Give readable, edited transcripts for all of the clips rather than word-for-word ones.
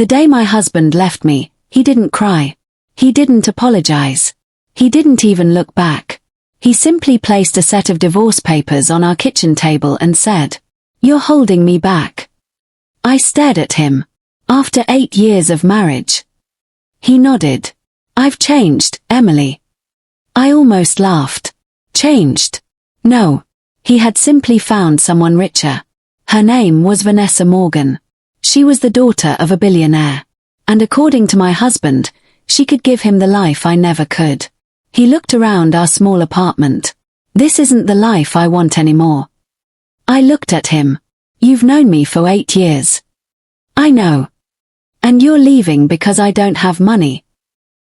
The day my husband left me, he didn't cry. He didn't apologize. He didn't even look back. He simply placed a set of divorce papers on our kitchen table and said, "You're holding me back." I stared at him. After 8 years of marriage. He nodded. "I've changed, Emily." I almost laughed. Changed? No. He had simply found someone richer. Her name was Vanessa Morgan. She was the daughter of a billionaire. And according to my husband, she could give him the life I never could. He looked around our small apartment. "This isn't the life I want anymore." I looked at him. "You've known me for 8 years." "I know. And you're leaving because I don't have money."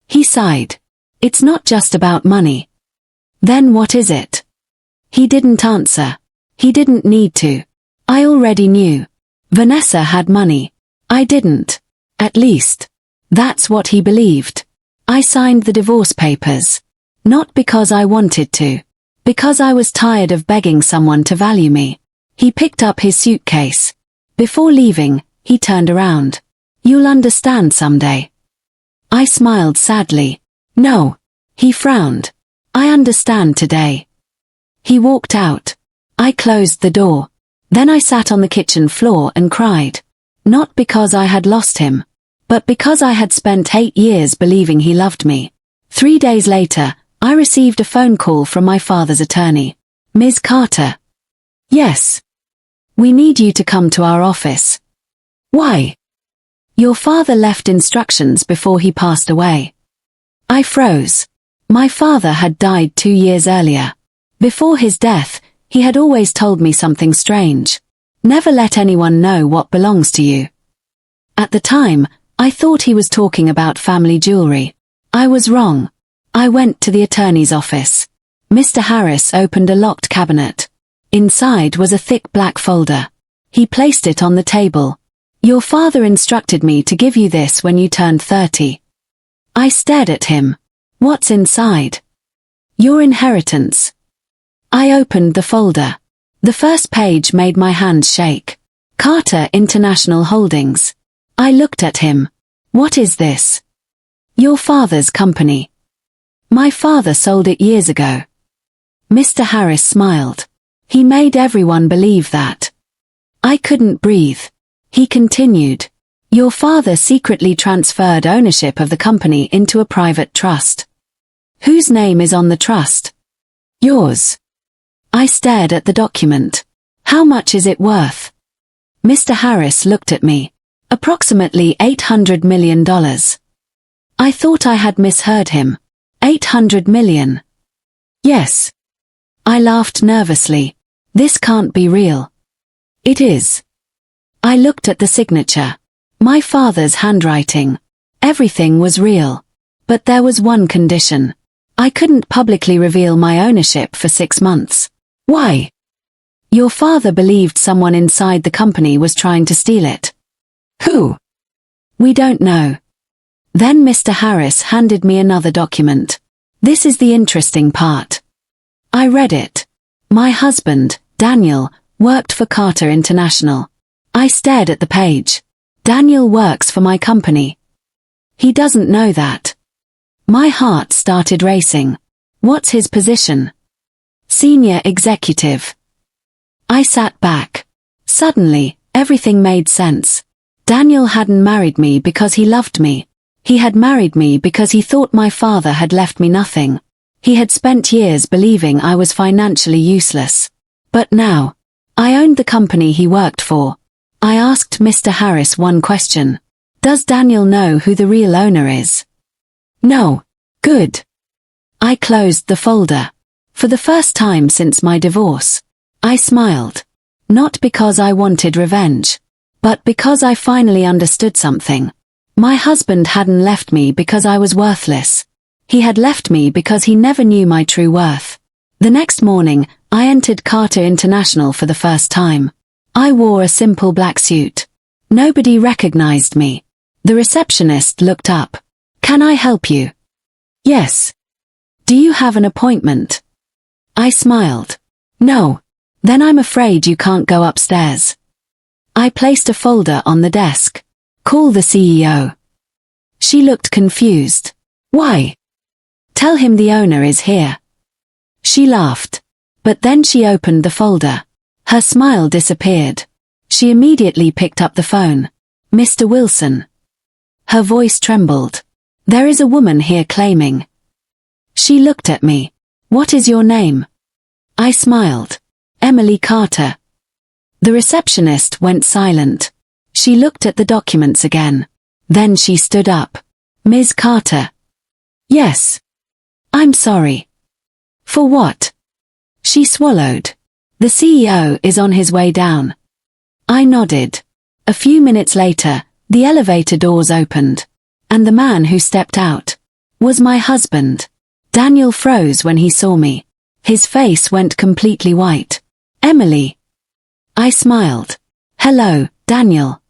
He sighed. "It's not just about money." "Then what is it?" He didn't answer. He didn't need to. I already knew. Vanessa had money. I didn't. At least, that's what he believed. I signed the divorce papers. Not because I wanted to. Because I was tired of begging someone to value me. He picked up his suitcase. Before leaving, he turned around. "You'll understand someday." I smiled sadly. "No." He frowned. "I understand today." He walked out. I closed the door. Then I sat on the kitchen floor and cried. Not because I had lost him, but because I had spent 8 years believing he loved me. 3 days later, I received a phone call from my father's attorney. "Ms. Carter." "Yes. We need you to come to our office." "Why?" "Your father left instructions before he passed away." I froze. My father had died 2 years earlier. Before his death, he had always told me something strange. "Never let anyone know what belongs to you." At the time, I thought he was talking about family jewelry. I was wrong. I went to the attorney's office. Mr. Harris opened a locked cabinet. Inside was a thick black folder. He placed it on the table. "Your father instructed me to give you this when you turned 30. I stared at him. "What's inside?" "Your inheritance." I opened the folder. The first page made my hands shake. Carter International Holdings. I looked at him. "What is this?" "Your father's company. My father sold it years ago." Mr. Harris smiled. He made everyone believe that. I couldn't breathe. He continued. "Your father secretly transferred ownership of the company into a private trust." "Whose name is on the trust?" "Yours." I stared at the document. "How much is it worth?" Mr. Harris looked at me. "Approximately $800 million. I thought I had misheard him. $800 million. "Yes." I laughed nervously. "This can't be real." "It is." I looked at the signature. My father's handwriting. Everything was real. But there was one condition. I couldn't publicly reveal my ownership for 6 months. "Why?" "Your father believed someone inside the company was trying to steal it." "Who?" "We don't know." Then Mr. Harris handed me another document. "This is the interesting part." I read it. My husband, Daniel, worked for Carter International. I stared at the page. Daniel works for my company. He doesn't know that. My heart started racing. What's his position? Senior executive. I sat back. Suddenly, everything made sense. Daniel hadn't married me because he loved me. He had married me because he thought my father had left me nothing. He had spent years believing I was financially useless. But now, I owned the company he worked for. I asked Mr. Harris one question. Does Daniel know who the real owner is? No. Good. I closed the folder. For the first time since my divorce, I smiled. Not because I wanted revenge, but because I finally understood something. My husband hadn't left me because I was worthless. He had left me because he never knew my true worth. The next morning, I entered Carter International for the first time. I wore a simple black suit. Nobody recognized me. The receptionist looked up. Can I help you? Yes. Do you have an appointment? I smiled. No. Then I'm afraid you can't go upstairs. I placed a folder on the desk. Call the CEO. She looked confused. Why? Tell him the owner is here. She laughed. But then she opened the folder. Her smile disappeared. She immediately picked up the phone. Mr. Wilson. Her voice trembled. There is a woman here claiming. She looked at me. What is your name? I smiled. Emily Carter. The receptionist went silent. She looked at the documents again. Then she stood up. Ms. Carter. Yes. I'm sorry. For what? She swallowed. The CEO is on his way down. I nodded. A few minutes later, the elevator doors opened. And the man who stepped out was my husband. Daniel froze when he saw me. His face went completely white. Emily. I smiled. Hello, Daniel.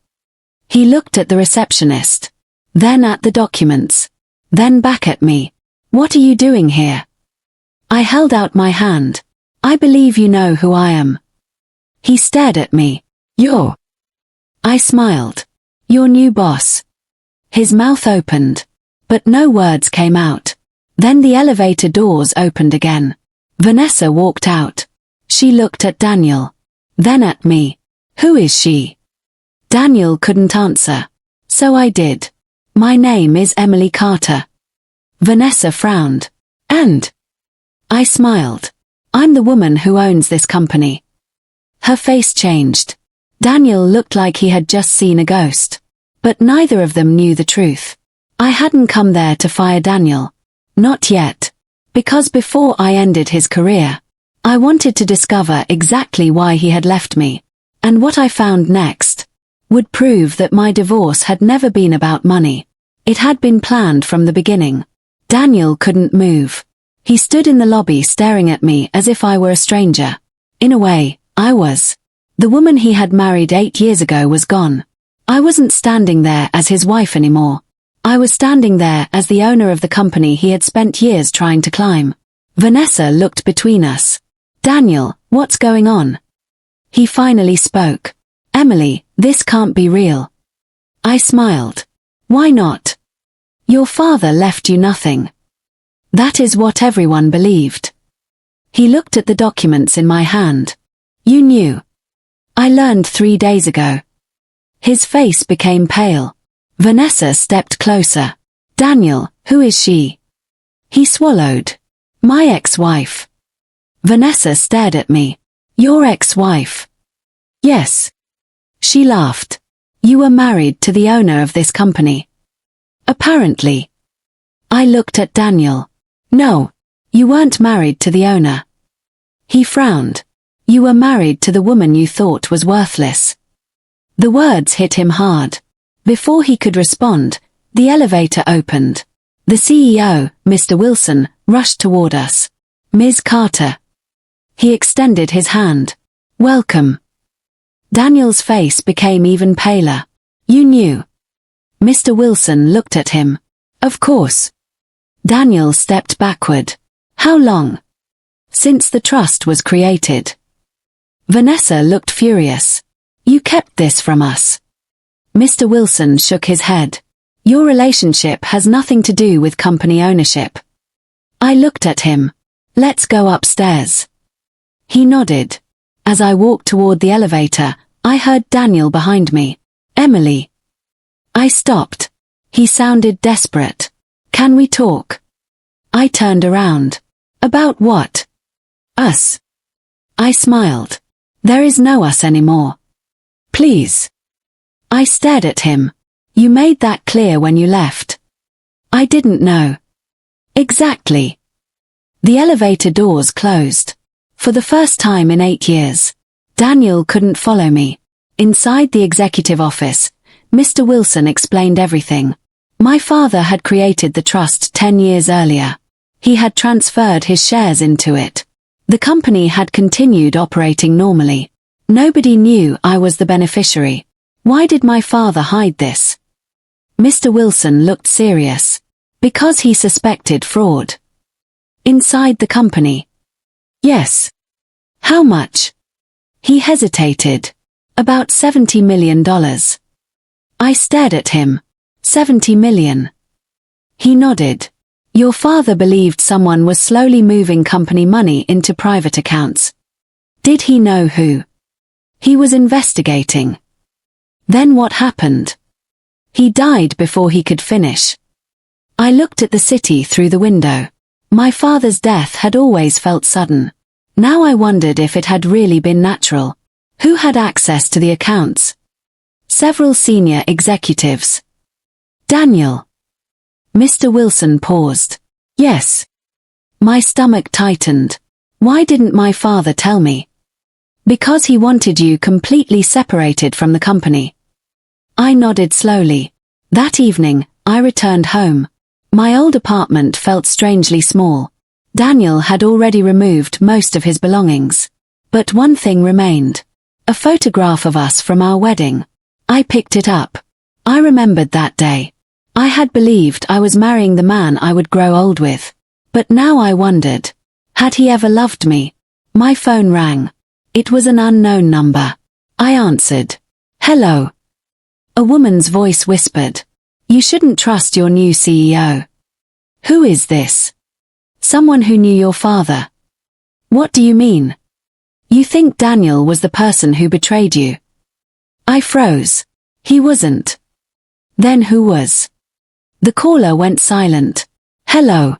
He looked at the receptionist. Then at the documents. Then back at me. What are you doing here? I held out my hand. I believe you know who I am. He stared at me. You're. I smiled. Your new boss. His mouth opened. But no words came out. Then the elevator doors opened again. Vanessa walked out. She looked at Daniel. Then at me. Who is she? Daniel couldn't answer. So I did. My name is Emily Carter. Vanessa frowned. And? I smiled. I'm the woman who owns this company. Her face changed. Daniel looked like he had just seen a ghost. But neither of them knew the truth. I hadn't come there to fire Daniel. Not yet. Because before I ended his career, I wanted to discover exactly why he had left me. And what I found next would prove that my divorce had never been about money. It had been planned from the beginning. Daniel couldn't move. He stood in the lobby staring at me as if I were a stranger. In a way, I was. The woman he had married 8 years ago was gone. I wasn't standing there as his wife anymore. I was standing there as the owner of the company he had spent years trying to climb. Vanessa looked between us. Daniel, what's going on? He finally spoke. Emily, this can't be real. I smiled. Why not? Your father left you nothing. That is what everyone believed. He looked at the documents in my hand. You knew. I learned 3 days ago. His face became pale. Vanessa stepped closer. Daniel, who is she? He swallowed. My ex-wife. Vanessa stared at me. Your ex-wife? Yes. She laughed. You were married to the owner of this company. Apparently. I looked at Daniel. No, you weren't married to the owner. He frowned. You were married to the woman you thought was worthless. The words hit him hard. Before he could respond, the elevator opened. The CEO, Mr. Wilson, rushed toward us. Ms. Carter. He extended his hand. Welcome. Daniel's face became even paler. You knew. Mr. Wilson looked at him. Of course. Daniel stepped backward. How long? Since the trust was created. Vanessa looked furious. You kept this from us. Mr. Wilson shook his head. Your relationship has nothing to do with company ownership. I looked at him. Let's go upstairs. He nodded. As I walked toward the elevator, I heard Daniel behind me. Emily. I stopped. He sounded desperate. Can we talk? I turned around. About what? Us. I smiled. There is no us anymore. Please. I stared at him. You made that clear when you left. I didn't know. Exactly. The elevator doors closed. For the first time in 8 years, Daniel couldn't follow me. Inside the executive office, Mr. Wilson explained everything. My father had created the trust 10 years earlier. He had transferred his shares into it. The company had continued operating normally. Nobody knew I was the beneficiary. Why did my father hide this? Mr. Wilson looked serious. Because he suspected fraud. Inside the company. Yes. How much? He hesitated. About $70 million. I stared at him. 70 million. He nodded. Your father believed someone was slowly moving company money into private accounts. Did he know who? He was investigating. Then what happened? He died before he could finish. I looked at the city through the window. My father's death had always felt sudden. Now I wondered if it had really been natural. Who had access to the accounts? Several senior executives. Daniel. Mr. Wilson paused. Yes. My stomach tightened. Why didn't my father tell me? Because he wanted you completely separated from the company. I nodded slowly. That evening, I returned home. My old apartment felt strangely small. Daniel had already removed most of his belongings. But one thing remained. A photograph of us from our wedding. I picked it up. I remembered that day. I had believed I was marrying the man I would grow old with. But now I wondered. Had he ever loved me? My phone rang. It was an unknown number. I answered. Hello. A woman's voice whispered. You shouldn't trust your new CEO. Who is this? Someone who knew your father. What do you mean? You think Daniel was the person who betrayed you? I froze. He wasn't. Then who was? The caller went silent. Hello.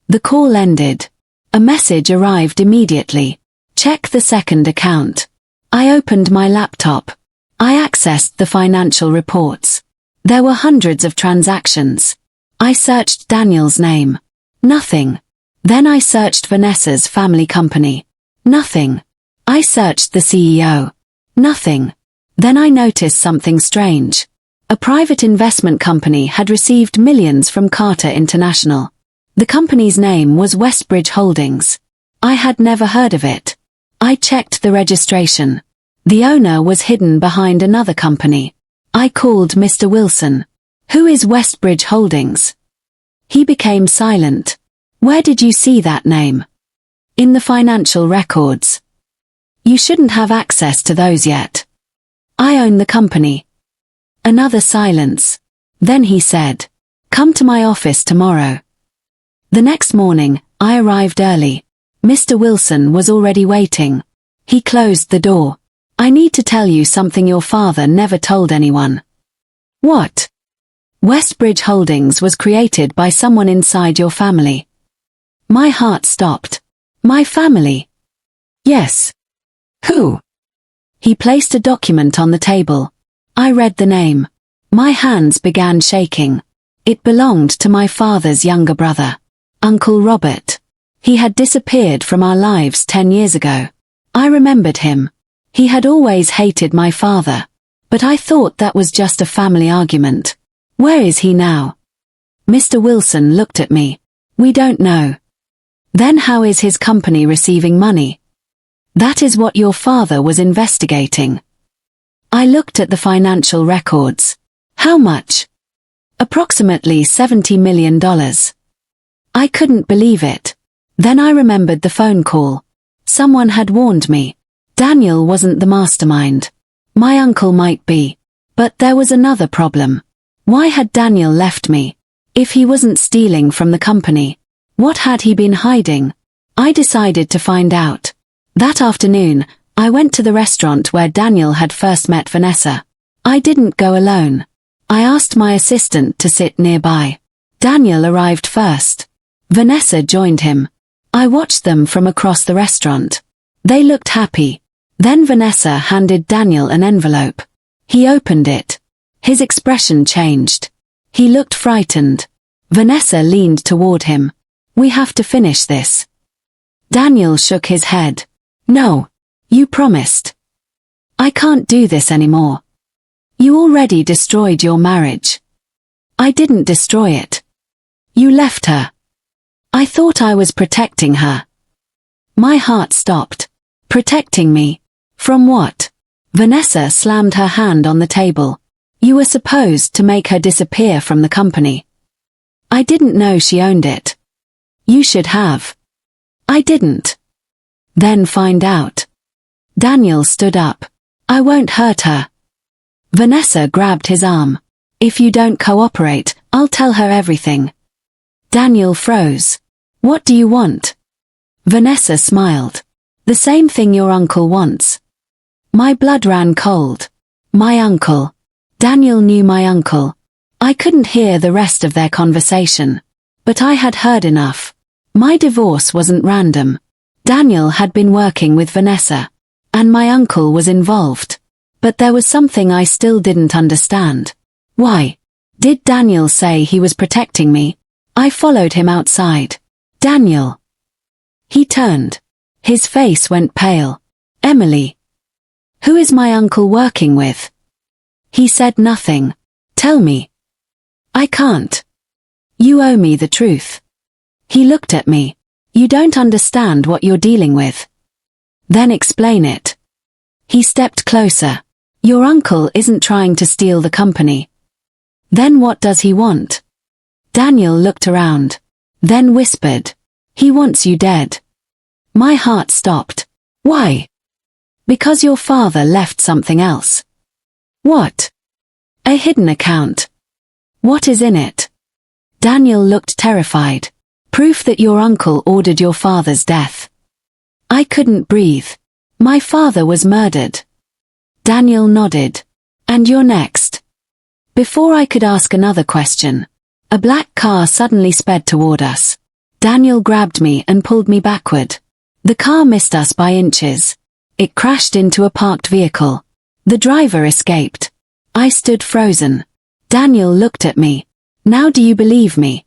The call ended. A message arrived immediately. Check the second account. I opened my laptop. I accessed the financial reports. There were hundreds of transactions. I searched Daniel's name. Nothing. Then I searched Vanessa's family company. Nothing. I searched the CEO. Nothing. Then I noticed something strange. A private investment company had received millions from Carter International. The company's name was Westbridge Holdings. I had never heard of it. I checked the registration. The owner was hidden behind another company. I called Mr. Wilson. Who is Westbridge Holdings? He became silent. Where did you see that name? In the financial records. You shouldn't have access to those yet. I own the company. Another silence. Then he said, come to my office tomorrow. The next morning, I arrived early. Mr. Wilson was already waiting. He closed the door. I need to tell you something your father never told anyone. What? Westbridge Holdings was created by someone inside your family. My heart stopped. My family? Yes. Who? He placed a document on the table. I read the name. My hands began shaking. It belonged to my father's younger brother, Uncle Robert. He had disappeared from our lives 10 years ago. I remembered him. He had always hated my father. But I thought that was just a family argument. Where is he now? Mr. Wilson looked at me. We don't know. Then how is his company receiving money? That is what your father was investigating. I looked at the financial records. How much? Approximately $70 million. I couldn't believe it. Then I remembered the phone call. Someone had warned me. Daniel wasn't the mastermind. My uncle might be. But there was another problem. Why had Daniel left me? If he wasn't stealing from the company, what had he been hiding? I decided to find out. That afternoon, I went to the restaurant where Daniel had first met Vanessa. I didn't go alone. I asked my assistant to sit nearby. Daniel arrived first. Vanessa joined him. I watched them from across the restaurant. They looked happy. Then Vanessa handed Daniel an envelope. He opened it. His expression changed. He looked frightened. Vanessa leaned toward him. We have to finish this. Daniel shook his head. No. You promised. I can't do this anymore. You already destroyed your marriage. I didn't destroy it. You left her. I thought I was protecting her. My heart stopped. Protecting me? From what? Vanessa slammed her hand on the table. You were supposed to make her disappear from the company. I didn't know she owned it. You should have. I didn't. Then find out. Daniel stood up. I won't hurt her. Vanessa grabbed his arm. If you don't cooperate, I'll tell her everything. Daniel froze. What do you want? Vanessa smiled. The same thing your uncle wants. My blood ran cold. My uncle. Daniel knew my uncle. I couldn't hear the rest of their conversation. But I had heard enough. My divorce wasn't random. Daniel had been working with Vanessa. And my uncle was involved. But there was something I still didn't understand. Why? Did Daniel say he was protecting me? I followed him outside. Daniel. He turned. His face went pale. Emily. Who is my uncle working with? He said nothing. Tell me. I can't. You owe me the truth. He looked at me. You don't understand what you're dealing with. Then explain it. He stepped closer. Your uncle isn't trying to steal the company. Then what does he want? Daniel looked around. Then whispered. He wants you dead. My heart stopped. Why? Because your father left something else. What? A hidden account. What is in it? Daniel looked terrified. Proof that your uncle ordered your father's death. I couldn't breathe. My father was murdered. Daniel nodded. And you're next. Before I could ask another question, a black car suddenly sped toward us. Daniel grabbed me and pulled me backward. The car missed us by inches. It crashed into a parked vehicle. The driver escaped. I stood frozen. Daniel looked at me. Now do you believe me?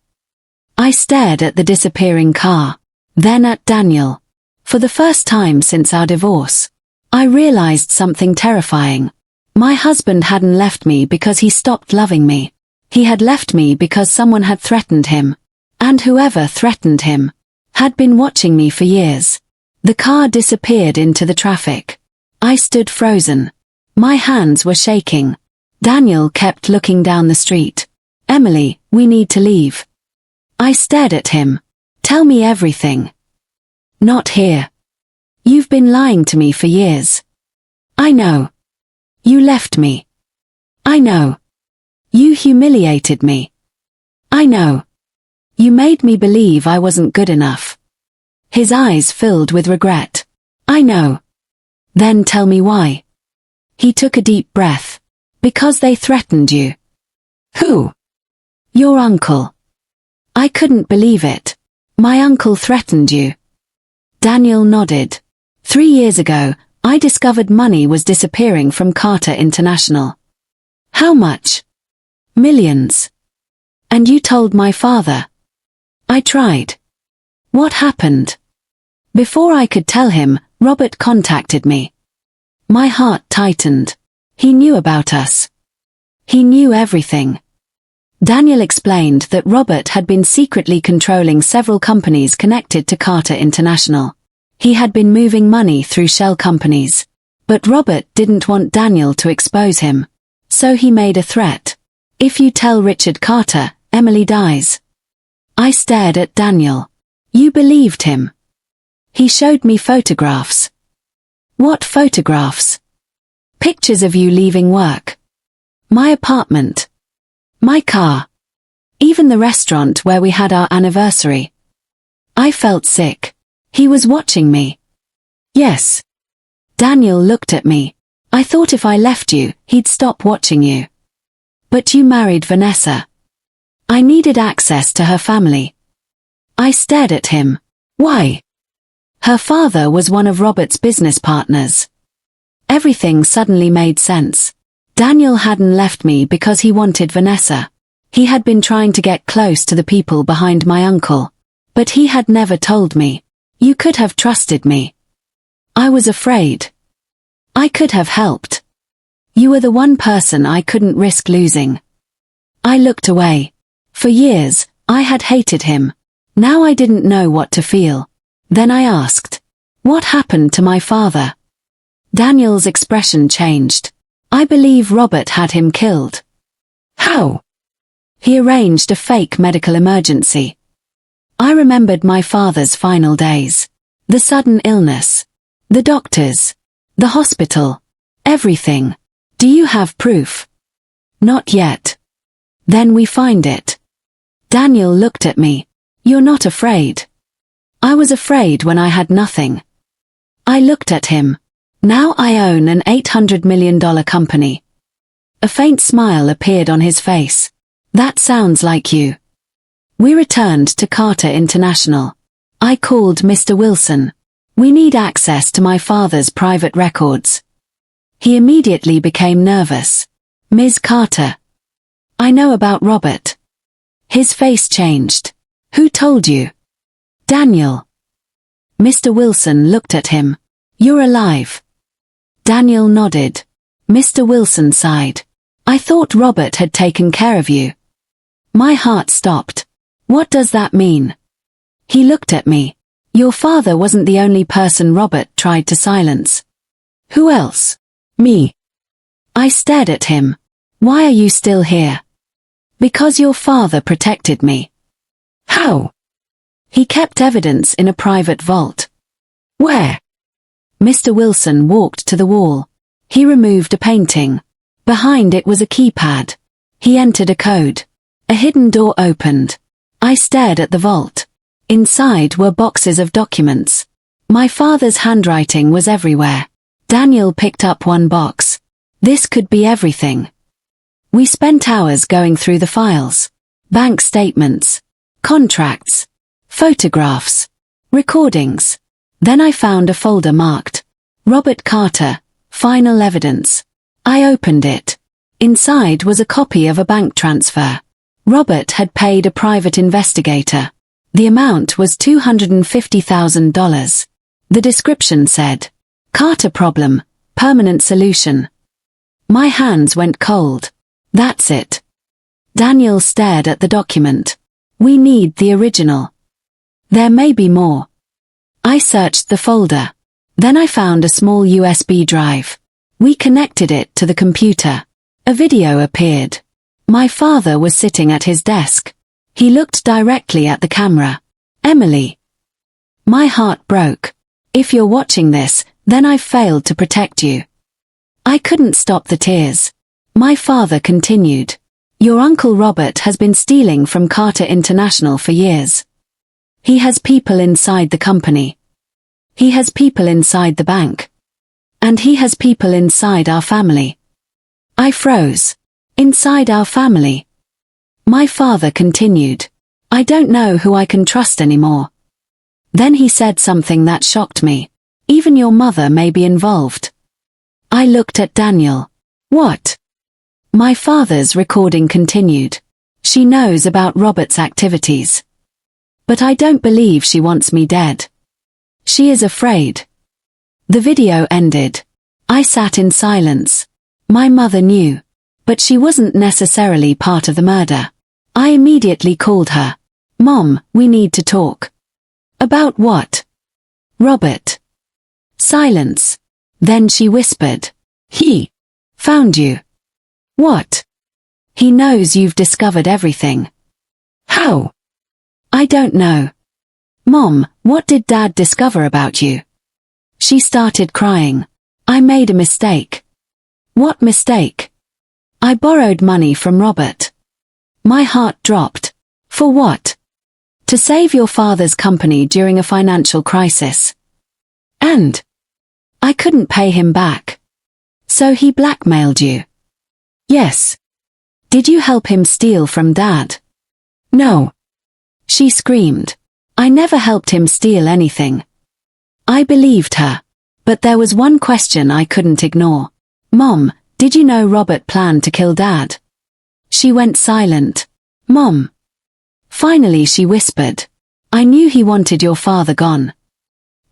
I stared at the disappearing car. Then at Daniel. For the first time since our divorce, I realized something terrifying. My husband hadn't left me because he stopped loving me. He had left me because someone had threatened him. And whoever threatened him had been watching me for years. The car disappeared into the traffic. I stood frozen. My hands were shaking. Daniel kept looking down the street. Emily, we need to leave. I stared at him. Tell me everything. Not here. You've been lying to me for years. I know. You left me. I know. You humiliated me. I know. You made me believe I wasn't good enough. His eyes filled with regret. I know. Then tell me why. He took a deep breath. Because they threatened you. Who? Your uncle. I couldn't believe it. My uncle threatened you. Daniel nodded. 3 years ago, I discovered money was disappearing from Carter International. How much? Millions. And you told my father. I tried. What happened? Before I could tell him, Robert contacted me. My heart tightened. He knew about us. He knew everything. Daniel explained that Robert had been secretly controlling several companies connected to Carter International. He had been moving money through shell companies. But Robert didn't want Daniel to expose him. So he made a threat. If you tell Richard Carter, Emily dies. I stared at Daniel. You believed him. He showed me photographs. What photographs? Pictures of you leaving work. My apartment. My car. Even the restaurant where we had our anniversary. I felt sick. He was watching me. Yes. Daniel looked at me. I thought if I left you, he'd stop watching you. But you married Vanessa. I needed access to her family. I stared at him. Why? Her father was one of Robert's business partners. Everything suddenly made sense. Daniel hadn't left me because he wanted Vanessa. He had been trying to get close to the people behind my uncle. But he had never told me. You could have trusted me. I was afraid. I could have helped. You were the one person I couldn't risk losing. I looked away. For years, I had hated him. Now I didn't know what to feel. Then I asked, what happened to my father? Daniel's expression changed. I believe Robert had him killed. How? He arranged a fake medical emergency. I remembered my father's final days. The sudden illness. The doctors. The hospital. Everything. Do you have proof? Not yet. Then we find it. Daniel looked at me. You're not afraid. I was afraid when I had nothing. I looked at him. Now I own an $800 million company. A faint smile appeared on his face. That sounds like you. We returned to Carter International. I called Mr. Wilson. We need access to my father's private records. He immediately became nervous. Ms. Carter. I know about Robert. His face changed. Who told you? Daniel. Mr. Wilson looked at him. You're alive. Daniel nodded. Mr. Wilson sighed. I thought Robert had taken care of you. My heart stopped. What does that mean? He looked at me. Your father wasn't the only person Robert tried to silence. Who else? Me. I stared at him. Why are you still here? Because your father protected me. How? He kept evidence in a private vault. Where? Mr. Wilson walked to the wall. He removed a painting. Behind it was a keypad. He entered a code. A hidden door opened. I stared at the vault. Inside were boxes of documents. My father's handwriting was everywhere. Daniel picked up one box. This could be everything. We spent hours going through the files. Bank statements, contracts, photographs, recordings. Then I found a folder marked Robert Carter, Final Evidence. I opened it. Inside was a copy of a bank transfer. Robert had paid a private investigator. The amount was $250,000. The description said, Carter problem, permanent solution. My hands went cold. That's it. Daniel stared at the document. We need the original. There may be more. I searched the folder. Then I found a small USB drive. We connected it to the computer. A video appeared. My father was sitting at his desk. He looked directly at the camera. Emily. My heart broke. If you're watching this, then I've failed to protect you. I couldn't stop the tears. My father continued. Your Uncle Robert has been stealing from Carter International for years. He has people inside the company. He has people inside the bank. And he has people inside our family. I froze. Inside our family. My father continued. I don't know who I can trust anymore. Then he said something that shocked me. Even your mother may be involved. I looked at Daniel. What? My father's recording continued. She knows about Robert's activities. But I don't believe she wants me dead. She is afraid. The video ended. I sat in silence. My mother knew. But she wasn't necessarily part of the murder. I immediately called her. Mom, we need to talk. About what? Robert. Silence. Then she whispered. He found you. What? He knows you've discovered everything. How? I don't know. Mom, what did Dad discover about you? She started crying. I made a mistake. What mistake? I borrowed money from Robert. My heart dropped. For what? To save your father's company during a financial crisis. And I couldn't pay him back. So he blackmailed you. Yes. Did you help him steal from Dad? No. She screamed. I never helped him steal anything. I believed her. But there was one question I couldn't ignore. Mom, did you know Robert planned to kill Dad? She went silent. Mom. Finally she whispered. I knew he wanted your father gone.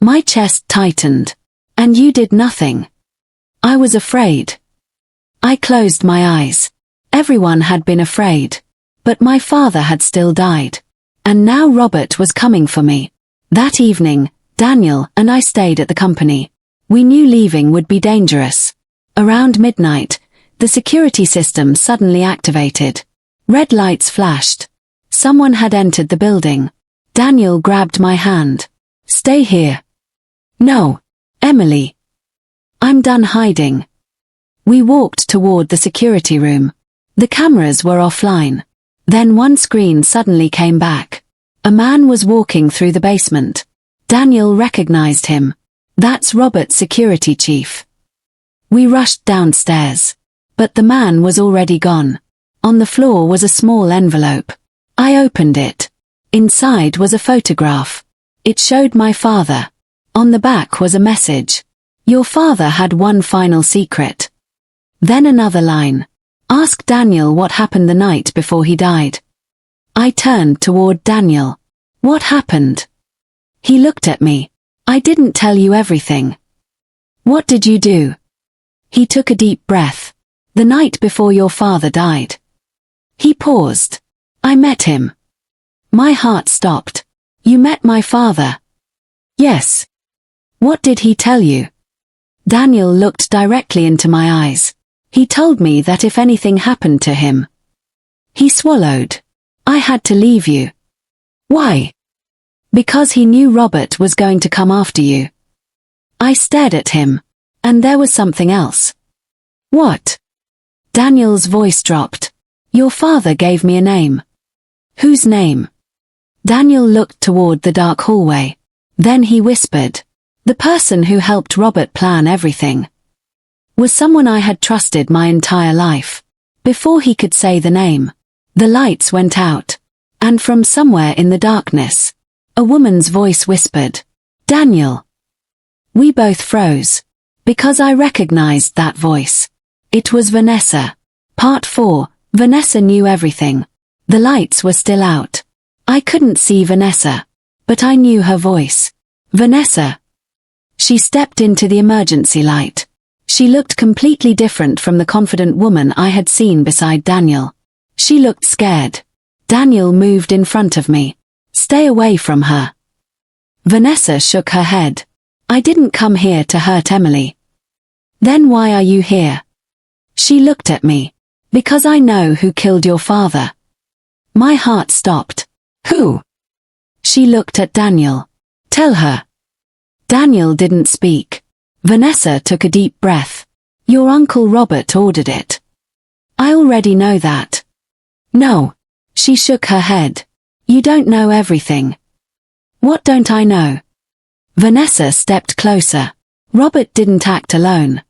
My chest tightened. And you did nothing. I was afraid. I closed my eyes. Everyone had been afraid. But my father had still died. And now Robert was coming for me. That evening, Daniel and I stayed at the company. We knew leaving would be dangerous. Around midnight, the security system suddenly activated. Red lights flashed. Someone had entered the building. Daniel grabbed my hand. Stay here. No, Emily. I'm done hiding. We walked toward the security room. The cameras were offline. Then one screen suddenly came back. A man was walking through the basement. Daniel recognized him. That's Robert's security chief. We rushed downstairs. But the man was already gone. On the floor was a small envelope. I opened it. Inside was a photograph. It showed my father. On the back was a message. Your father had one final secret. Then another line. Ask Daniel what happened the night before he died. I turned toward Daniel. What happened? He looked at me. I didn't tell you everything. What did you do? He took a deep breath. The night before your father died. He paused. I met him. My heart stopped. You met my father? Yes. What did he tell you? Daniel looked directly into my eyes. He told me that if anything happened to him. He swallowed. I had to leave you. Why? Because he knew Robert was going to come after you. I stared at him. And there was something else. What? Daniel's voice dropped. Your father gave me a name. Whose name? Daniel looked toward the dark hallway. Then he whispered. The person who helped Robert plan everything. Was someone I had trusted my entire life. Before he could say the name, the lights went out. And from somewhere in the darkness, a woman's voice whispered, Daniel. We both froze. Because I recognized that voice. It was Vanessa. Part 4, Vanessa knew everything. The lights were still out. I couldn't see Vanessa. But I knew her voice. Vanessa. She stepped into the emergency light. She looked completely different from the confident woman I had seen beside Daniel. She looked scared. Daniel moved in front of me. Stay away from her. Vanessa shook her head. I didn't come here to hurt Emily. Then why are you here? She looked at me. Because I know who killed your father. My heart stopped. Who? She looked at Daniel. Tell her. Daniel didn't speak. Vanessa took a deep breath. Your Uncle Robert ordered it. I already know that. No. She shook her head. You don't know everything. What don't I know? Vanessa stepped closer. Robert didn't act alone.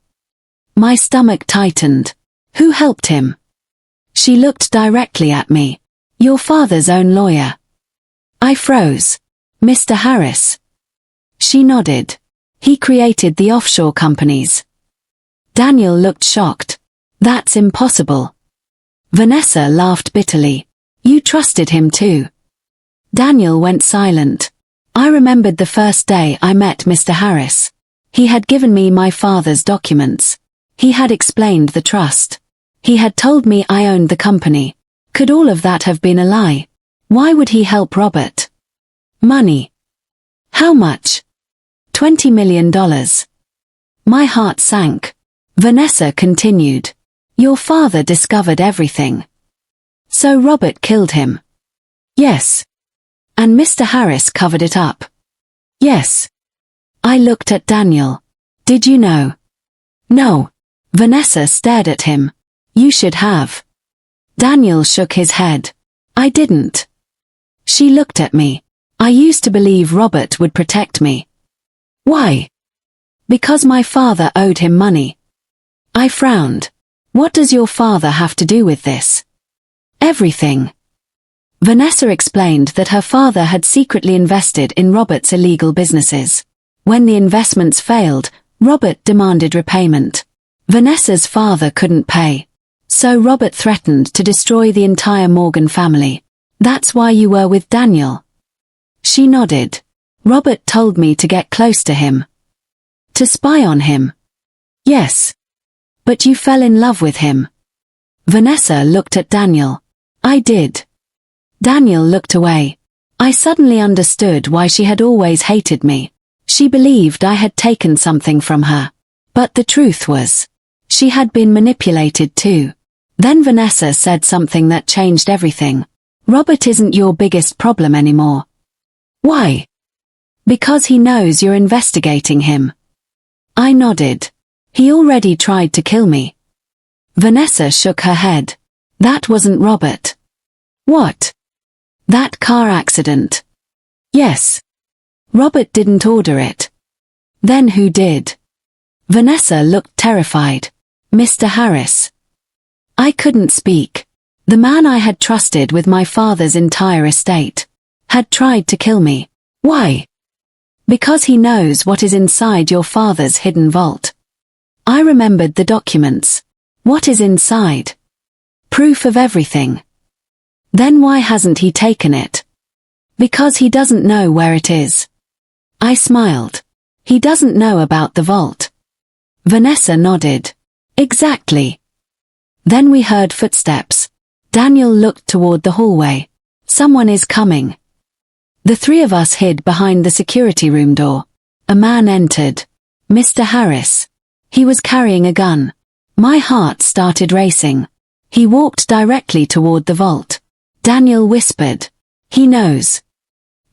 My stomach tightened. Who helped him? She looked directly at me. Your father's own lawyer. I froze. Mr. Harris. She nodded. He created the offshore companies. Daniel looked shocked. That's impossible. Vanessa laughed bitterly. You trusted him too. Daniel went silent. I remembered the first day I met Mr. Harris. He had given me my father's documents. He had explained the trust. He had told me I owned the company. Could all of that have been a lie? Why would he help Robert? Money. How much? $20 million. My heart sank. Vanessa continued. Your father discovered everything. So Robert killed him. Yes. And Mr. Harris covered it up. Yes. I looked at Daniel. Did you know? No. Vanessa stared at him. You should have. Daniel shook his head. I didn't. She looked at me. I used to believe Robert would protect me. Why? Because my father owed him money. I frowned. What does your father have to do with this? Everything. Vanessa explained that her father had secretly invested in Robert's illegal businesses. When the investments failed, Robert demanded repayment. Vanessa's father couldn't pay. So Robert threatened to destroy the entire Morgan family. That's why you were with Daniel. She nodded. Robert told me to get close to him. To spy on him. Yes. But you fell in love with him. Vanessa looked at Daniel. I did. Daniel looked away. I suddenly understood why she had always hated me. She believed I had taken something from her. But the truth was, she had been manipulated too. Then Vanessa said something that changed everything. Robert isn't your biggest problem anymore. Why? Because he knows you're investigating him. I nodded. He already tried to kill me. Vanessa shook her head. That wasn't Robert. What? That car accident. Yes. Robert didn't order it. Then who did? Vanessa looked terrified. Mr. Harris. I couldn't speak. The man I had trusted with my father's entire estate had tried to kill me. Why? Because he knows what is inside your father's hidden vault. I remembered the documents. What is inside? Proof of everything. Then why hasn't he taken it? Because he doesn't know where it is. I smiled. He doesn't know about the vault. Vanessa nodded. Exactly. Then we heard footsteps. Daniel looked toward the hallway. Someone is coming. The three of us hid behind the security room door. A man entered. Mr. Harris. He was carrying a gun. My heart started racing. He walked directly toward the vault. Daniel whispered. He knows.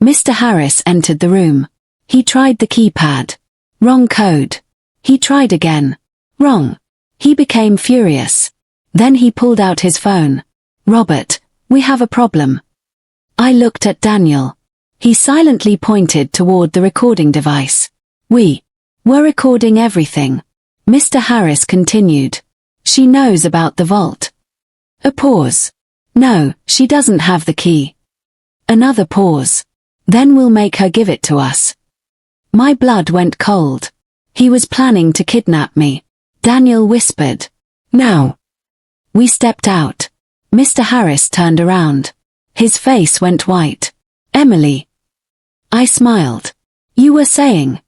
Mr. Harris entered the room. He tried the keypad. Wrong code. He tried again. Wrong. He became furious. Then he pulled out his phone. Robert, we have a problem. I looked at Daniel. He silently pointed toward the recording device. We were recording everything. Mr. Harris continued. She knows about the vault. A pause. No, she doesn't have the key. Another pause. Then we'll make her give it to us. My blood went cold. He was planning to kidnap me. Daniel whispered. Now. We stepped out. Mr. Harris turned around. His face went white. Emily. I smiled. You were saying.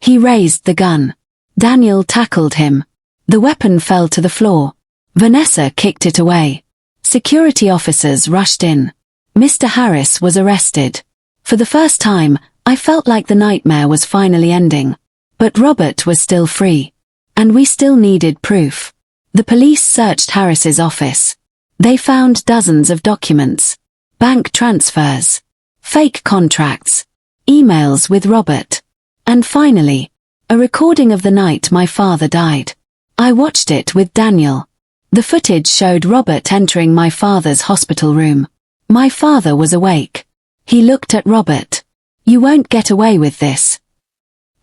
He raised the gun. Daniel tackled him. The weapon fell to the floor. Vanessa kicked it away. Security officers rushed in. Mr. Harris was arrested. For the first time, I felt like the nightmare was finally ending. But Robert was still free. And we still needed proof. The police searched Harris's office. They found dozens of documents. Bank transfers. Fake contracts. Emails with Robert. And finally, a recording of the night my father died. I watched it with Daniel. The footage showed Robert entering my father's hospital room. My father was awake. He looked at Robert. You won't get away with this.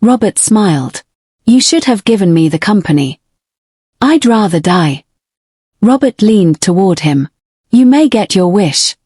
Robert smiled. You should have given me the company. I'd rather die. Robert leaned toward him. You may get your wish.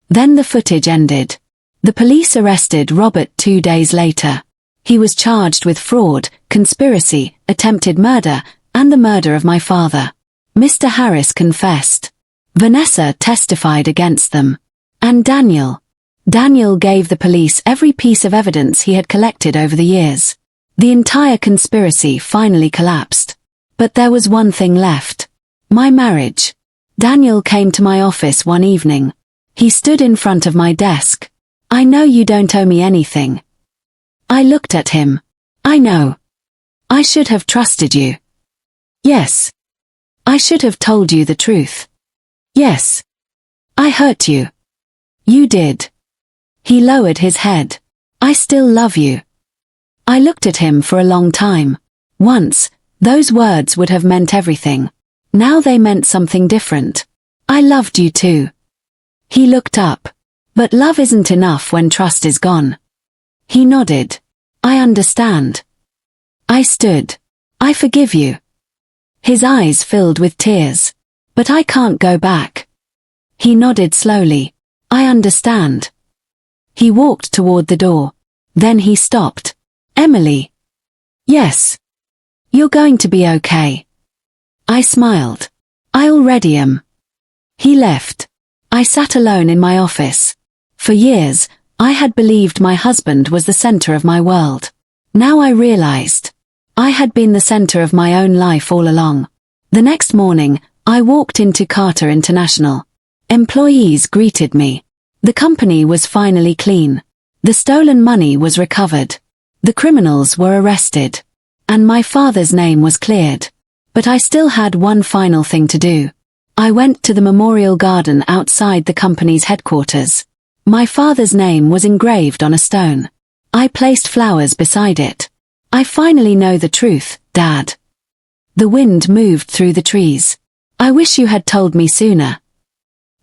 Then the footage ended. The police arrested Robert 2 days later. He was charged with fraud, conspiracy, attempted murder, and the murder of my father. Mr. Harris confessed. Vanessa testified against them. And Daniel. Daniel gave the police every piece of evidence he had collected over the years. The entire conspiracy finally collapsed. But there was one thing left. My marriage. Daniel came to my office one evening. He stood in front of my desk. I know you don't owe me anything. I looked at him. I know. I should have trusted you. Yes. I should have told you the truth. Yes. I hurt you. You did. He lowered his head. I still love you. I looked at him for a long time. Once, those words would have meant everything. Now they meant something different. I loved you too. He looked up. But love isn't enough when trust is gone. He nodded. I understand. I stood. I forgive you. His eyes filled with tears. But I can't go back. He nodded slowly. I understand. He walked toward the door. Then he stopped. Emily. Yes. You're going to be okay. I smiled. I already am. He left. I sat alone in my office. For years, I had believed my husband was the center of my world. Now I realized. I had been the center of my own life all along. The next morning, I walked into Carter International. Employees greeted me. The company was finally clean. The stolen money was recovered. The criminals were arrested. And my father's name was cleared. But I still had one final thing to do. I went to the memorial garden outside the company's headquarters. My father's name was engraved on a stone. I placed flowers beside it. I finally know the truth, Dad. The wind moved through the trees. I wish you had told me sooner.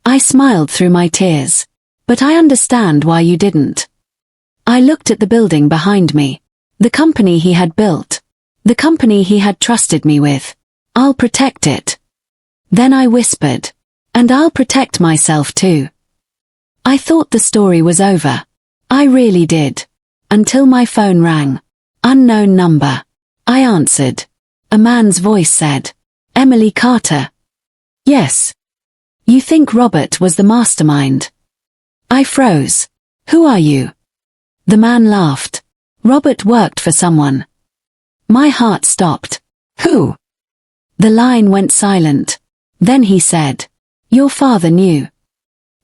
I smiled through my tears. But I understand why you didn't. I looked at the building behind me. The company he had built. The company he had trusted me with. I'll protect it. Then I whispered. And I'll protect myself too. I thought the story was over. I really did. Until my phone rang. Unknown number. I answered. A man's voice said, "Emily Carter." "Yes. You think Robert was the mastermind?" I froze. "Who are you?" The man laughed. "Robert worked for someone." My heart stopped. "Who?" The line went silent. Then he said, "Your father knew."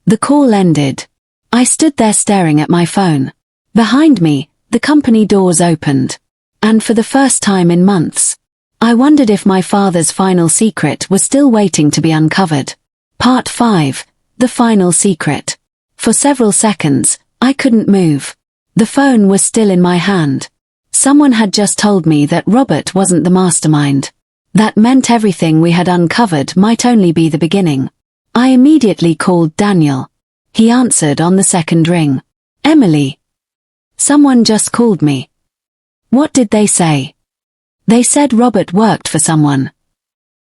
The call ended. I stood there staring at my phone. Behind me, the company doors opened. And for the first time in months, I wondered if my father's final secret was still waiting to be uncovered. Part 5, The Final Secret. For several seconds, I couldn't move. The phone was still in my hand. Someone had just told me that Robert wasn't the mastermind. That meant everything we had uncovered might only be the beginning. I immediately called Daniel. He answered on the second ring. "Emily." "Someone just called me." "What did they say?" "They said Robert worked for someone."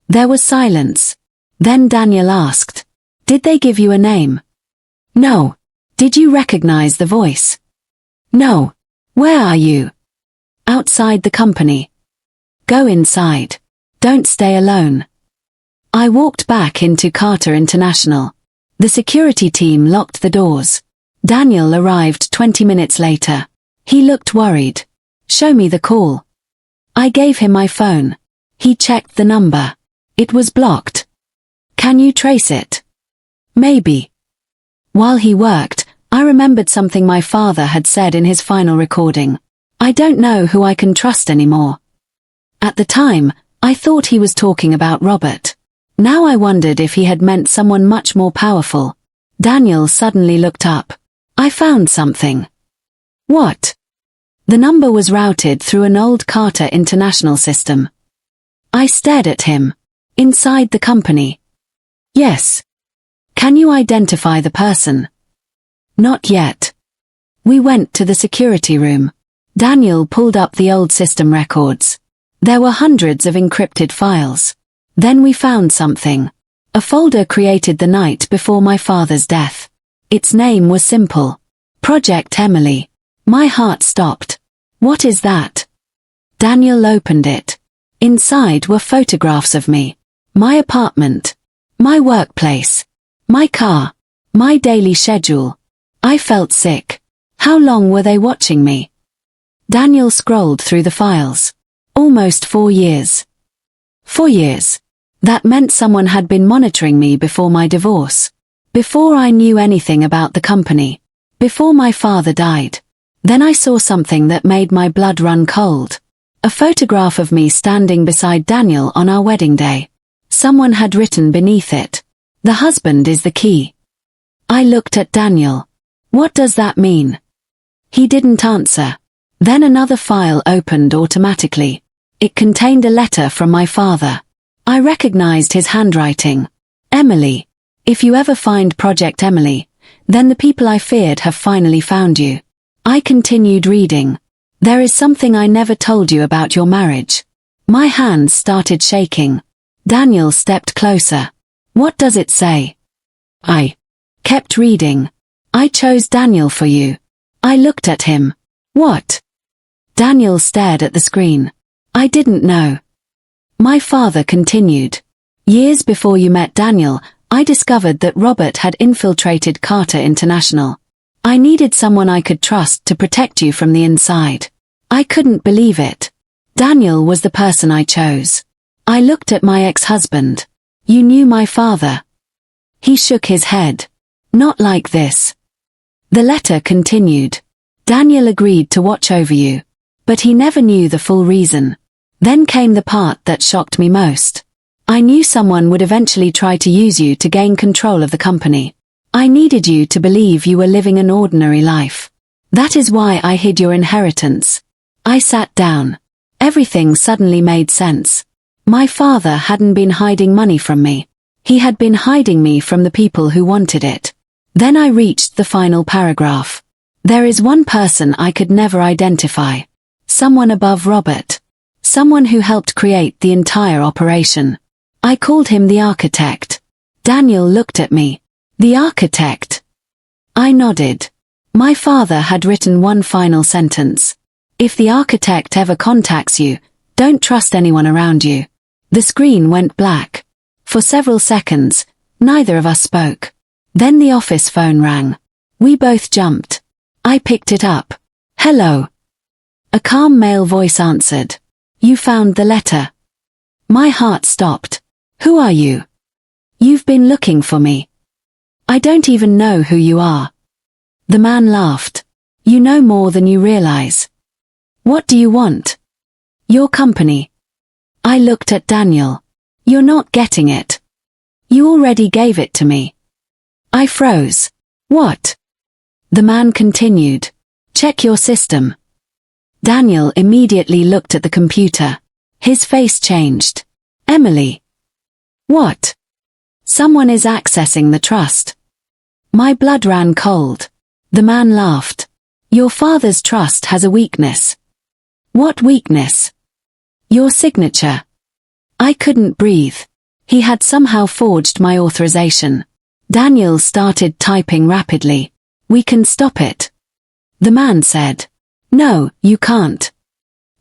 There was silence. Then Daniel asked, "Did they give you a name?" "No." "Did you recognize the voice?" "No." "Where are you?" "Outside the company." "Go inside. Don't stay alone." I walked back into Carter International. The security team locked the doors. Daniel arrived 20 minutes later. He looked worried. "Show me the call." I gave him my phone. He checked the number. It was blocked. "Can you trace it?" "Maybe." While he worked, I remembered something my father had said in his final recording. "I don't know who I can trust anymore." At the time, I thought he was talking about Robert. Now I wondered if he had meant someone much more powerful. Daniel suddenly looked up. "I found something." "What?" The number was routed through an old Carter International system. I stared at him. "Inside the company?" "Yes." "Can you identify the person?" "Not yet." We went to the security room. Daniel pulled up the old system records. There were hundreds of encrypted files. Then we found something. A folder created the night before my father's death. Its name was simple. Project Emily. My heart stopped. "What is that?" Daniel opened it. Inside were photographs of me. My apartment. My workplace. My car. My daily schedule. I felt sick. How long were they watching me? Daniel scrolled through the files. Almost 4 years. 4 years. That meant someone had been monitoring me before my divorce. Before I knew anything about the company. Before my father died. Then I saw something that made my blood run cold. A photograph of me standing beside Daniel on our wedding day. Someone had written beneath it, "The husband is the key." I looked at Daniel. "What does that mean?" He didn't answer. Then another file opened automatically. It contained a letter from my father. I recognized his handwriting. "Emily. If you ever find Project Emily, then the people I feared have finally found you." I continued reading. "There is something I never told you about your marriage." My hands started shaking. Daniel stepped closer. "What does it say?" I kept reading. "I chose Daniel for you." I looked at him. "What?" Daniel stared at the screen. "I didn't know." My father continued. "Years before you met Daniel, I discovered that Robert had infiltrated Carter International. I needed someone I could trust to protect you from the inside. I couldn't believe it. Daniel was the person I chose." I looked at my ex-husband. "You knew my father?" He shook his head. "Not like this." The letter continued. "Daniel agreed to watch over you. But he never knew the full reason." Then came the part that shocked me most. "I knew someone would eventually try to use you to gain control of the company. I needed you to believe you were living an ordinary life. That is why I hid your inheritance." I sat down. Everything suddenly made sense. My father hadn't been hiding money from me. He had been hiding me from the people who wanted it. Then I reached the final paragraph. There is one person I could never identify. Someone above Robert. Someone who helped create the entire operation. I called him the architect. Daniel looked at me. The architect? I nodded. My father had written one final sentence. If the architect ever contacts you, don't trust anyone around you. The screen went black. For several seconds, neither of us spoke. Then the office phone rang. We both jumped. I picked it up. Hello. A calm male voice answered. You found the letter. My heart stopped. Who are you? You've been looking for me. I don't even know who you are. The man laughed. You know more than you realize. What do you want? Your company. I looked at Daniel. You're not getting it. You already gave it to me. I froze. What? The man continued. Check your system. Daniel immediately looked at the computer. His face changed. Emily. What? Someone is accessing the trust. My blood ran cold. The man laughed. Your father's trust has a weakness. What weakness? Your signature. I couldn't breathe. He had somehow forged my authorization. Daniel started typing rapidly. We can stop it. The man said. No, you can't.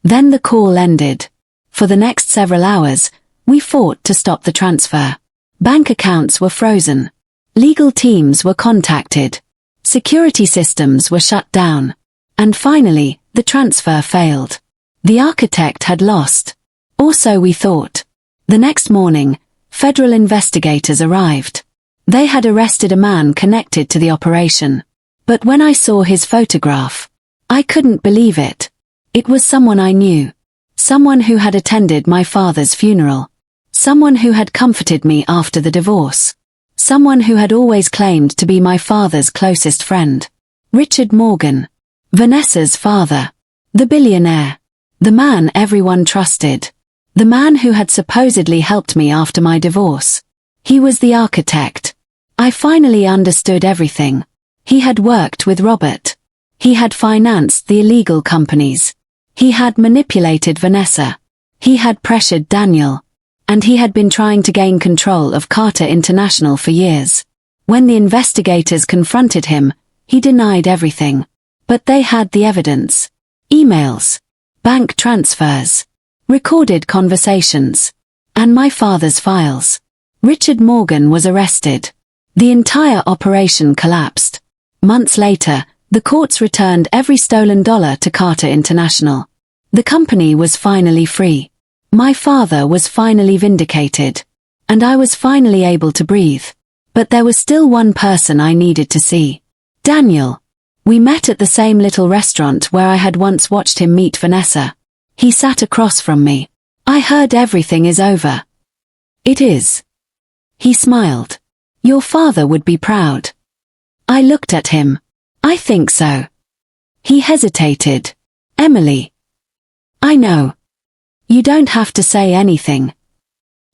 Then the call ended. For the next several hours, we fought to stop the transfer. Bank accounts were frozen. Legal teams were contacted. Security systems were shut down. And finally, the transfer failed. The architect had lost. Or so we thought. The next morning, federal investigators arrived. They had arrested a man connected to the operation. But when I saw his photograph, I couldn't believe it. It was someone I knew. Someone who had attended my father's funeral. Someone who had comforted me after the divorce. Someone who had always claimed to be my father's closest friend. Richard Morgan. Vanessa's father. The billionaire. The man everyone trusted. The man who had supposedly helped me after my divorce. He was the architect. I finally understood everything. He had worked with Robert. He had financed the illegal companies. He had manipulated Vanessa. He had pressured Daniel. And he had been trying to gain control of Carter International for years. When the investigators confronted him, he denied everything. But they had the evidence. Emails. Bank transfers. Recorded conversations. And my father's files. Richard Morgan was arrested. The entire operation collapsed. Months later, the courts returned every stolen dollar to Carter International. The company was finally free. My father was finally vindicated. And I was finally able to breathe. But there was still one person I needed to see. Daniel. We met at the same little restaurant where I had once watched him meet Vanessa. He sat across from me. I heard everything is over. It is. He smiled. Your father would be proud. I looked at him. I think so. He hesitated. Emily. I know. You don't have to say anything.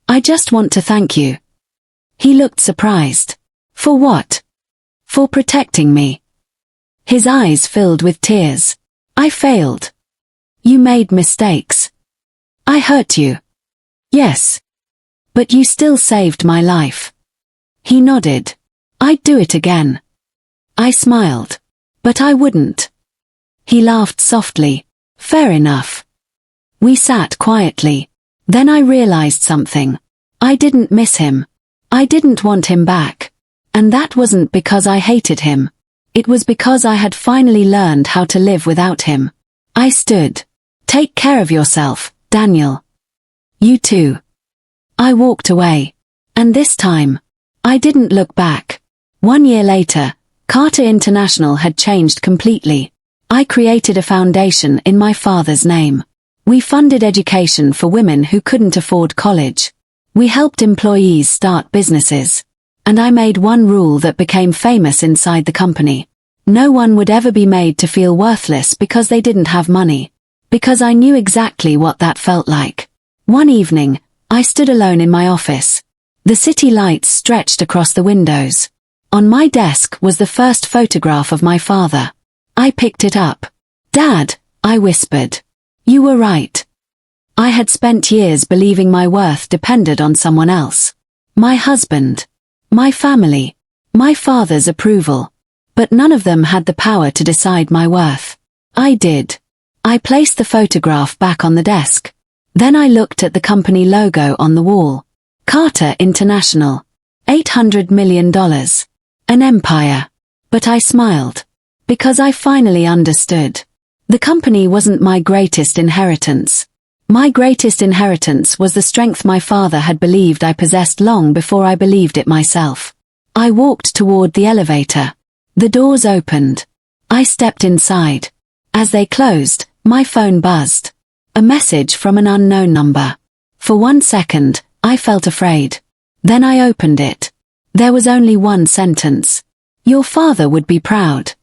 I just want to thank you. He looked surprised. For what? For protecting me. His eyes filled with tears. I failed. You made mistakes. I hurt you. Yes. But you still saved my life. He nodded. I'd do it again. I smiled. But I wouldn't. He laughed softly. Fair enough. We sat quietly. Then I realized something. I didn't miss him. I didn't want him back. And that wasn't because I hated him. It was because I had finally learned how to live without him. I stood. Take care of yourself, Daniel. You too. I walked away. And this time, I didn't look back. 1 year later, Carter International had changed completely. I created a foundation in my father's name. We funded education for women who couldn't afford college. We helped employees start businesses. And I made one rule that became famous inside the company. No one would ever be made to feel worthless because they didn't have money. Because I knew exactly what that felt like. One evening, I stood alone in my office. The city lights stretched across the windows. On my desk was the first photograph of my father. I picked it up. "Dad," I whispered. "You were right." I had spent years believing my worth depended on someone else. My husband. My family. My father's approval. But none of them had the power to decide my worth. I did. I placed the photograph back on the desk. Then I looked at the company logo on the wall. Carter International. $800 million. An empire. But I smiled. Because I finally understood. The company wasn't my greatest inheritance. My greatest inheritance was the strength my father had believed I possessed long before I believed it myself. I walked toward the elevator. The doors opened. I stepped inside. As they closed, my phone buzzed. A message from an unknown number. For 1 second, I felt afraid. Then I opened it. There was only one sentence. "Your father would be proud."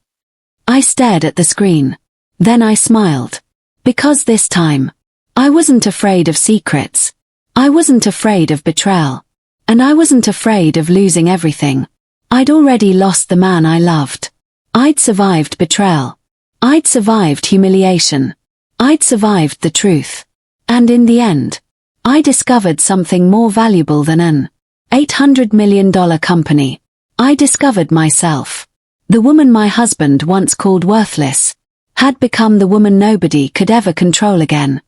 I stared at the screen. Then I smiled. Because this time, I wasn't afraid of secrets. I wasn't afraid of betrayal. And I wasn't afraid of losing everything. I'd already lost the man I loved. I'd survived betrayal. I'd survived humiliation. I'd survived the truth. And in the end, I discovered something more valuable than an $800 million company. I discovered myself. The woman my husband once called worthless had become the woman nobody could ever control again.